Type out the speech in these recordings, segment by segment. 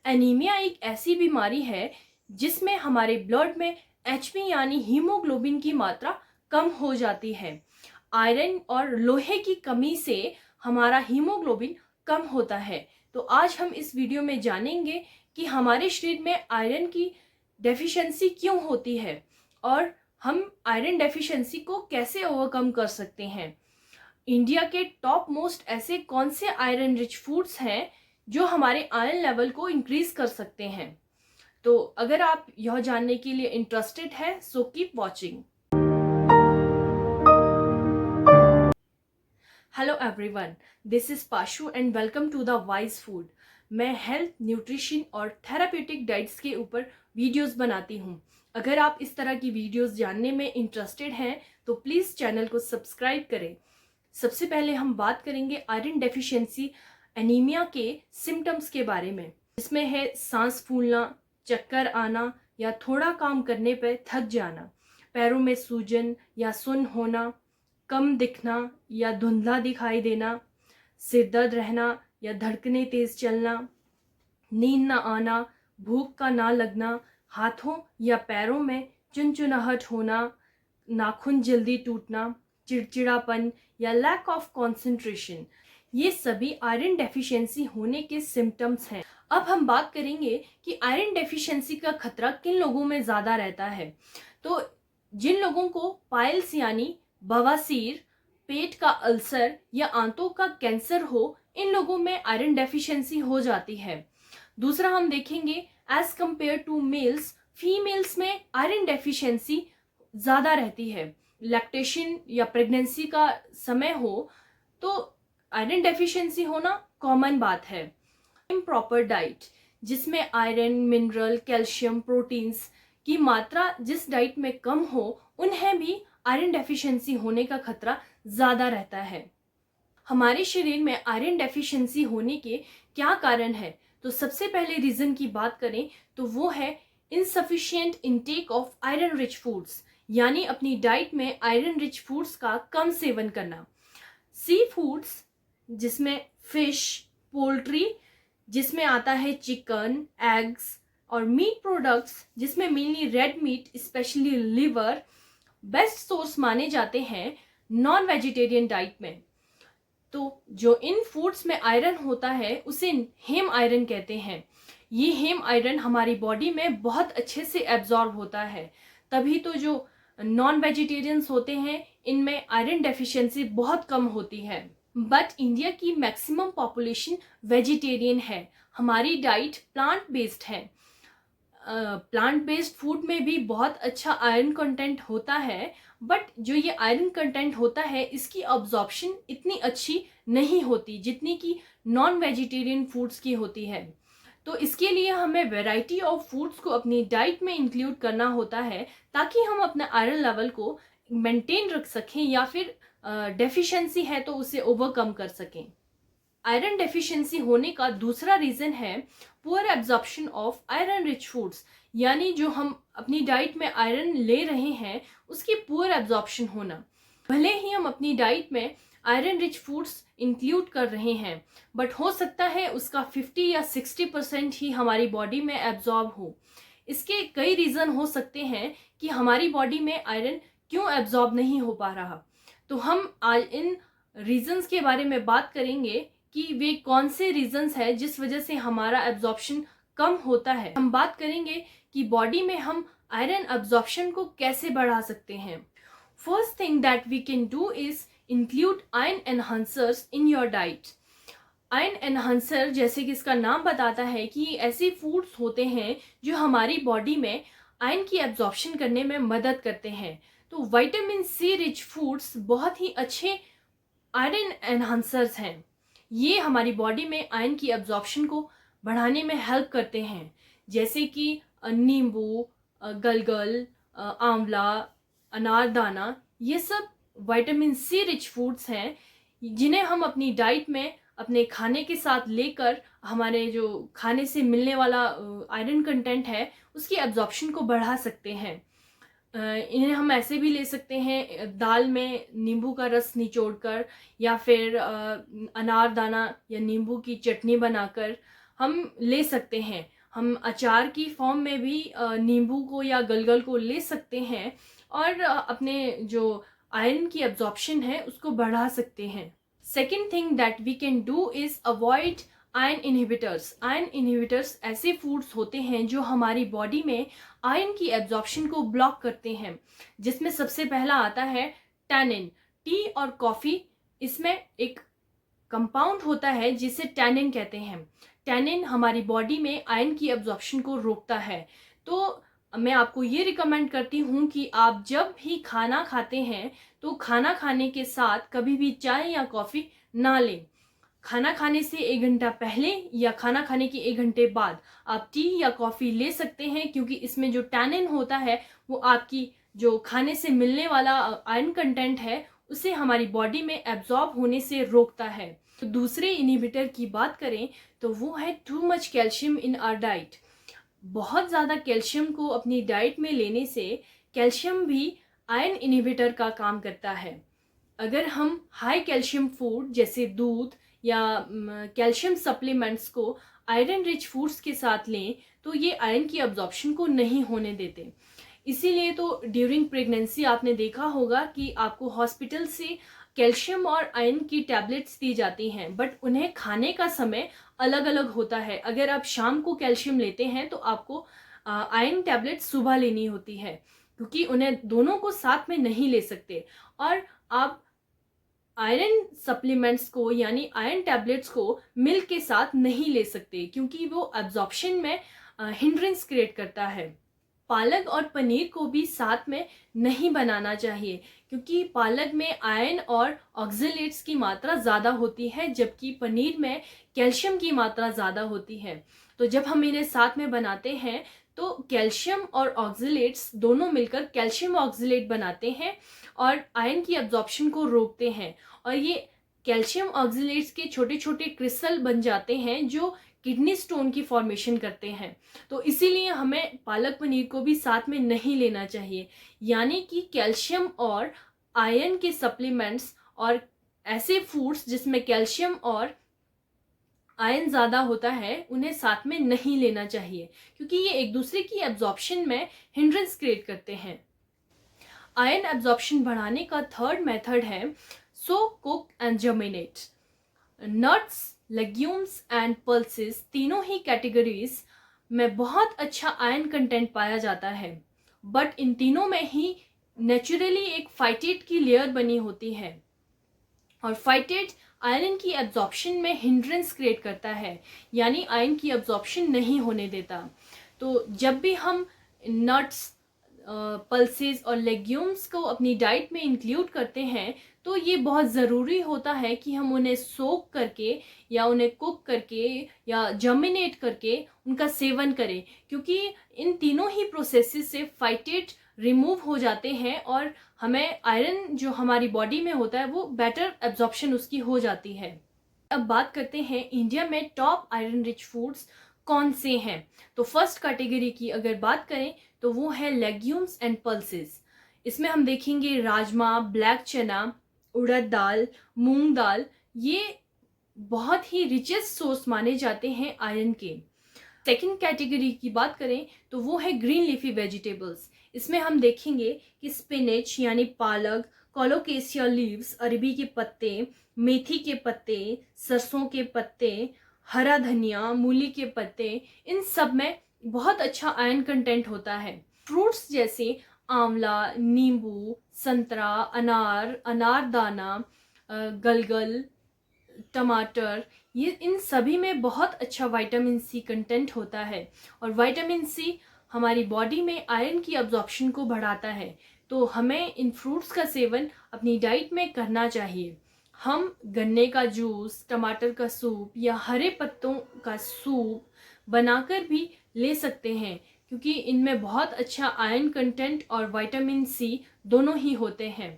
Anaemia एक ऐसी बीमारी है जिसमें हमारे ब्लड में एचबी यानी हीमोग्लोबिन की मात्रा कम हो जाती है। आयरन और लोहे की कमी से हमारा हीमोग्लोबिन कम होता है। तो आज हम इस वीडियो में जानेंगे कि हमारे शरीर में आयरन की डेफिशिएंसी क्यों होती है और हम आयरन डेफिशिएंसी को कैसे ओवरकम कर सकते हैं। इंडिया के टॉप मोस्ट ऐसे कौन से आयरन रिच फूड्स हैं जो हमारे आयरन लेवल को इंक्रीज कर सकते हैं। तो अगर आप यह जानने के लिए इंटरेस्टेड है so keep watching. Hello everyone, this is Pashu and welcome to the Wise Food. मैं हेल्थ, न्यूट्रिशन और थेराप्यूटिक डाइट्स के ऊपर वीडियोस बनाती हूँ। अगर आप इस तरह की वीडियोस जानने में इंटरेस्टेड हैं तो प्लीज़ चैनल को सब्सक्राइब करें। सबसे पहले हम बात करेंगे आयरन डेफिशिएंसी एनीमिया के सिम्टम्स के बारे में, जिसमें है सांस फूलना, चक्कर आना या थोड़ा काम करने पर थक जाना, पैरों में सूजन या सुन्न होना, कम दिखना या धुंधला दिखाई देना, सिर दर्द रहना या धड़कने तेज चलना, नींद न आना, भूख का ना लगना, हाथों या पैरों में चुनचुनाहट होना, नाखून जल्दी टूटना, चिड़चिड़ापन या लैक ऑफ कंसंट्रेशन, ये सभी आयरन डेफिशिएंसी होने के सिम्टम्स हैं। अब हम बात करेंगे कि आयरन डेफिशिएंसी का खतरा किन लोगों में ज़्यादा रहता है। तो जिन लोगों को पाइल्स यानी बवासीर, पेट का अल्सर या आंतों का कैंसर हो, इन लोगों में आयरन डेफिशिएंसी हो जाती है। दूसरा हम देखेंगे as compare to males, females में आयरन डेफिशिएंसी ज़्यादा रहती है। लैक्टेशन या प्रेगनेंसी का समय हो तो आयरन डेफिशिएंसी होना कॉमन बात है। इम्प्रॉपर डाइट, जिसमें आयरन, मिनरल, कैल्शियम, प्रोटीन्स की मात्रा जिस डाइट में कम हो, उन्हें भी आयरन डेफिशिएंसी होने का खतरा ज़्यादा रहता है। हमारे शरीर में आयरन डेफिशिएंसी होने के क्या कारण है, तो सबसे पहले रीज़न की बात करें तो वो है insufficient intake of iron rich foods, यानी अपनी डाइट में आयरन रिच फूड्स का कम सेवन करना। सी फूड्स जिसमें फिश, पोल्ट्री जिसमें आता है चिकन, एग्स, और मीट प्रोडक्ट्स जिसमें mainly red meat, specially liver, best source माने जाते हैं नॉन वेजिटेरियन डाइट में। तो जो इन फूड्स में आयरन होता है उसे हेम आयरन कहते हैं। ये हेम आयरन हमारी बॉडी में बहुत अच्छे से एब्जॉर्ब होता है, तभी तो जो नॉन वेजिटेरियंस होते हैं इनमें आयरन डेफिशिएंसी बहुत कम होती है। बट इंडिया की मैक्सिमम पॉपुलेशन वेजिटेरियन है। हमारी डाइट प्लांट बेस्ड है। प्लांट बेस्ड फूड में भी बहुत अच्छा आयरन कंटेंट होता है, बट जो ये आयरन कंटेंट होता है इसकी अब्जॉर्प्शन इतनी अच्छी नहीं होती जितनी कि नॉन वेजिटेरियन फूड्स की होती है। तो इसके लिए हमें वैरायटी ऑफ फूड्स को अपनी डाइट में इंक्लूड करना होता है ताकि हम अपने आयरन लेवल को मेंटेन रख सकें या फिर डेफिशिएंसी है तो उसे ओवरकम कर सकें। आयरन डेफिशिएंसी होने का दूसरा रीज़न है poor absorption of iron rich foods, यानी जो हम अपनी डाइट में आयरन ले रहे हैं उसकी पुअर एब्जॉर्प्शन होना। भले ही हम अपनी डाइट में आयरन रिच फूड्स इंक्लूड कर रहे हैं, बट हो सकता है उसका 50 या 60% ही हमारी बॉडी में एब्जॉर्ब हो। इसके कई रीज़न हो सकते हैं कि हमारी बॉडी में आयरन क्यों एब्जॉर्ब नहीं हो पा रहा। तो हम आज इन रीजंस के बारे में बात करेंगे कि वे कौन से रीजंस हैं जिस वजह से हमारा एब्जॉर्प्शन कम होता है। हम बात करेंगे कि बॉडी में हम आयरन एब्जॉर्प्शन को कैसे बढ़ा सकते हैं। First thing that we can do is include iron enhancers in your diet. Iron enhancer, जैसे कि इसका नाम बताता है कि ये ऐसे फूड्स होते हैं जो हमारी बॉडी में आयरन की एब्जॉर्प्शन करने में मदद करते हैं। तो विटामिन सी रिच फूड्स बहुत ही अच्छे आयरन एनहांसर्स हैं। ये हमारी बॉडी में आयरन की एब्जॉर्प्शन को बढ़ाने में हेल्प करते हैं, जैसे कि नींबू, गलगल, आंवला, अनारदाना, ये सब विटामिन सी रिच फूड्स हैं जिन्हें हम अपनी डाइट में अपने खाने के साथ लेकर हमारे जो खाने से मिलने वाला आयरन कंटेंट है उसकी एब्जॉर्प्शन को बढ़ा सकते हैं। इन्हें हम ऐसे भी ले सकते हैं दाल में नींबू का रस निचोड़कर, या फिर अनारदाना या नींबू की चटनी बनाकर हम ले सकते हैं। हम अचार की फॉर्म में भी नींबू को या गलगल को ले सकते हैं और अपने जो आयरन की एब्जॉर्प्शन है उसको बढ़ा सकते हैं। Second thing that we can do is avoid iron inhibitors. Iron inhibitors ऐसे फूड्स होते हैं जो हमारी बॉडी में आयरन की एब्जॉर्प्शन को ब्लॉक करते हैं, जिसमें सबसे पहला आता है टैनिन। टी और कॉफ़ी, इसमें एक कंपाउंड होता है जिसे टैनिन कहते हैं। टैनिन हमारी बॉडी में आयरन की एब्जॉर्प्शन को रोकता है। तो मैं आपको ये रिकमेंड करती हूँ कि आप जब भी खाना खाते हैं तो खाना खाने के साथ कभी भी चाय या कॉफ़ी ना लें। खाना खाने से 1 घंटा पहले या खाना खाने के 1 घंटे बाद आप टी या कॉफ़ी ले सकते हैं, क्योंकि इसमें जो टैनिन होता है वो आपकी जो खाने से मिलने वाला आयरन कंटेंट है उसे हमारी बॉडी में एब्जॉर्ब होने से रोकता है। तो दूसरे इनहिबिटर की बात करें तो वो है too much calcium in our diet. बहुत ज़्यादा कैल्शियम को अपनी डाइट में लेने से कैल्शियम भी आयरन इनहिबिटर का काम करता है। अगर हम हाई कैल्शियम फूड जैसे दूध या कैल्शियम सप्लीमेंट्स को आयरन रिच फूड्स के साथ लें तो ये आयरन की अब्जॉर्प्शन को नहीं होने देते। इसीलिए तो ड्यूरिंग प्रेगनेंसी आपने देखा होगा कि आपको हॉस्पिटल से कैल्शियम और आयरन की टैबलेट्स दी जाती हैं, बट उन्हें खाने का समय अलग अलग होता है। अगर आप शाम को कैल्शियम लेते हैं तो आपको आयरन टैबलेट सुबह लेनी होती है, क्योंकि उन्हें दोनों को साथ में नहीं ले सकते। और आप आयरन सप्लीमेंट्स को यानी आयरन टैबलेट्स को मिल्क के साथ नहीं ले सकते, क्योंकि वो एब्जॉर्प्शन में हिंड्रेंस क्रिएट करता है। पालक और पनीर को भी साथ में नहीं बनाना चाहिए, क्योंकि पालक में आयरन और ऑक्जेलेट्स की मात्रा ज़्यादा होती है, जबकि पनीर में कैल्शियम की मात्रा ज़्यादा होती है। तो जब हम इन्हें साथ में बनाते हैं तो कैल्शियम और ऑक्जेलेट्स दोनों मिलकर कैल्शियम ऑक्जेलेट बनाते हैं और आयरन की एब्जॉर्प्शन को रोकते हैं। और ये कैल्शियम ऑक्जेलेट्स के छोटे छोटे क्रिस्टल बन जाते हैं जो किडनी स्टोन की फॉर्मेशन करते हैं। तो इसीलिए हमें पालक पनीर को भी साथ में नहीं लेना चाहिए। यानी कि कैल्शियम और आयरन के सप्लीमेंट्स और ऐसे फूड्स जिसमें कैल्शियम और आयरन ज़्यादा होता है उन्हें साथ में नहीं लेना चाहिए, क्योंकि ये एक दूसरे की एब्जॉर्प्शन में हिंड्रेंस क्रिएट करते हैं। आयरन एब्जॉर्प्शन बढ़ाने का थर्ड मेथड है so cook and germinate. Nuts, legumes and pulses, तीनों ही कैटेगरीज में बहुत अच्छा आयरन कंटेंट पाया जाता है, बट इन तीनों में ही नेचुरली एक फाइटेट की लेयर बनी होती है और फाइटेट आयरन की एब्जॉर्प्शन में हिंड्रेंस क्रिएट करता है, यानी आयरन की एब्जॉर्प्शन नहीं होने देता। तो जब भी हम नट्स, पल्सेस और लेग्यूम्स को अपनी डाइट में इंक्लूड करते हैं तो ये बहुत ज़रूरी होता है कि हम उन्हें सोक करके या उन्हें कुक करके या जर्मिनेट करके उनका सेवन करें, क्योंकि इन तीनों ही प्रोसेसेस से फाइटेट रिमूव हो जाते हैं और हमें आयरन जो हमारी बॉडी में होता है वो बेटर एब्जॉर्प्शन उसकी हो जाती है। अब बात करते हैं इंडिया में टॉप आयरन रिच फूड्स कौन से हैं। तो फर्स्ट कैटेगरी की अगर बात करें तो वो है लेग्यूम्स एंड पल्सेस। इसमें हम देखेंगे राजमा, ब्लैक चना, उड़द दाल, मूंग दाल, ये बहुत ही रिचेस्ट सोर्स माने जाते हैं आयरन के। सेकंड कैटेगरी की बात करें तो वो है ग्रीन लीफी वेजिटेबल्स। इसमें हम देखेंगे कि स्पिनच यानी पालक, कोलोकेशिया लीव्स, अरबी के पत्ते, मेथी के पत्ते, सरसों के पत्ते, हरा धनिया, मूली के पत्ते, इन सब में बहुत अच्छा आयरन कंटेंट होता है। फ्रूट्स जैसे आंवला, नींबू, संतरा, अनार, अनारदाना, गलगल, टमाटर, ये इन सभी में बहुत अच्छा विटामिन सी कंटेंट होता है और विटामिन सी हमारी बॉडी में आयरन की अब्जॉर्प्शन को बढ़ाता है। तो हमें इन फ्रूट्स का सेवन अपनी डाइट में करना चाहिए। हम गन्ने का जूस, टमाटर का सूप या हरे पत्तों का सूप बनाकर भी ले सकते हैं, क्योंकि इनमें बहुत अच्छा आयरन कंटेंट और विटामिन सी दोनों ही होते हैं।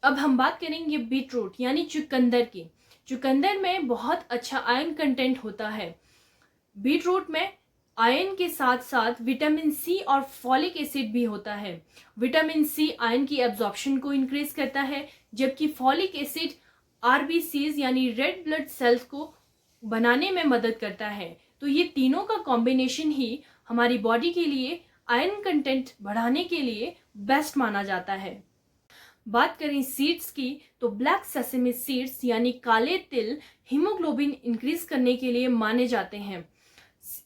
अब हम बात करेंगे बीटरूट यानी चुकंदर की। चुकंदर में बहुत अच्छा आयरन कंटेंट होता है। बीटरूट में आयरन के साथ साथ विटामिन सी और फॉलिक एसिड भी होता है। विटामिन सी आयरन की एब्जॉर्प्शन को इंक्रीज करता है, जबकि फॉलिक एसिड आरबीसीज यानी रेड ब्लड सेल्स को बनाने में मदद करता है। तो ये तीनों का कॉम्बिनेशन ही हमारी बॉडी के लिए आयरन कंटेंट बढ़ाने के लिए बेस्ट माना जाता है। बात करें सीड्स की, तो ब्लैक सेसेमी सीड्स यानी काले तिल हीमोग्लोबिन इंक्रीज करने के लिए माने जाते हैं।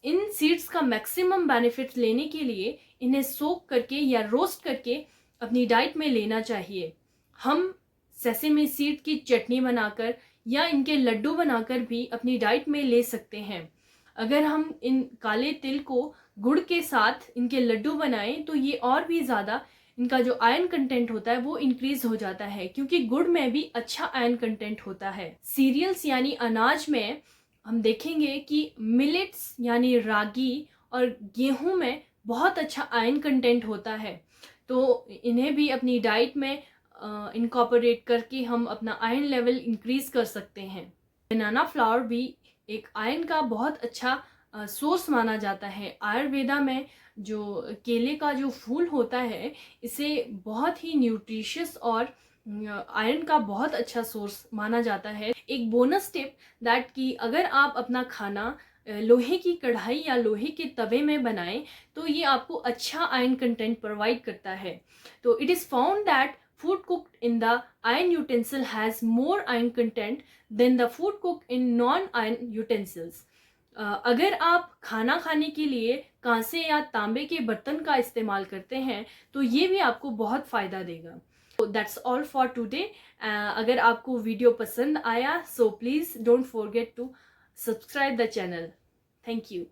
इन सीड्स का मैक्सिमम बेनिफिट लेने के लिए इन्हें सोक करके या रोस्ट करके अपनी डाइट में लेना चाहिए। हम सेसेमी सीड की चटनी बनाकर या इनके लड्डू बनाकर भी अपनी डाइट में ले सकते हैं। अगर हम इन काले तिल को गुड़ के साथ इनके लड्डू बनाएं तो ये और भी ज़्यादा इनका जो आयरन कंटेंट होता है वो इंक्रीज हो जाता है, क्योंकि गुड़ में भी अच्छा आयरन कंटेंट होता है। सीरियल्स यानी अनाज में हम देखेंगे कि मिलेट्स यानी रागी और गेहूं में बहुत अच्छा आयरन कंटेंट होता है, तो इन्हें भी अपनी डाइट में इनकॉर्पोरेट करके हम अपना आयरन लेवल इंक्रीज कर सकते हैं। बनाना फ्लावर भी एक आयरन का बहुत अच्छा सोर्स माना जाता है। आयुर्वेदा में जो केले का जो फूल होता है इसे बहुत ही न्यूट्रिशियस और आयरन का बहुत अच्छा सोर्स माना जाता है। एक बोनस टिप दैट कि अगर आप अपना खाना लोहे की कढ़ाई या लोहे के तवे में बनाएं तो ये आपको अच्छा आयरन कंटेंट प्रोवाइड करता है। तो it is found that food cooked in the iron utensil has more iron content than the food cooked in non-iron utensils. अगर आप खाना खाने के लिए कांसे या तांबे के बर्तन का इस्तेमाल करते हैं तो ये भी आपको बहुत फ़ायदा देगा। तो दैट्स ऑल फॉर टुडे। अगर आपको वीडियो पसंद आया so please don't forget to subscribe the channel. Thank you.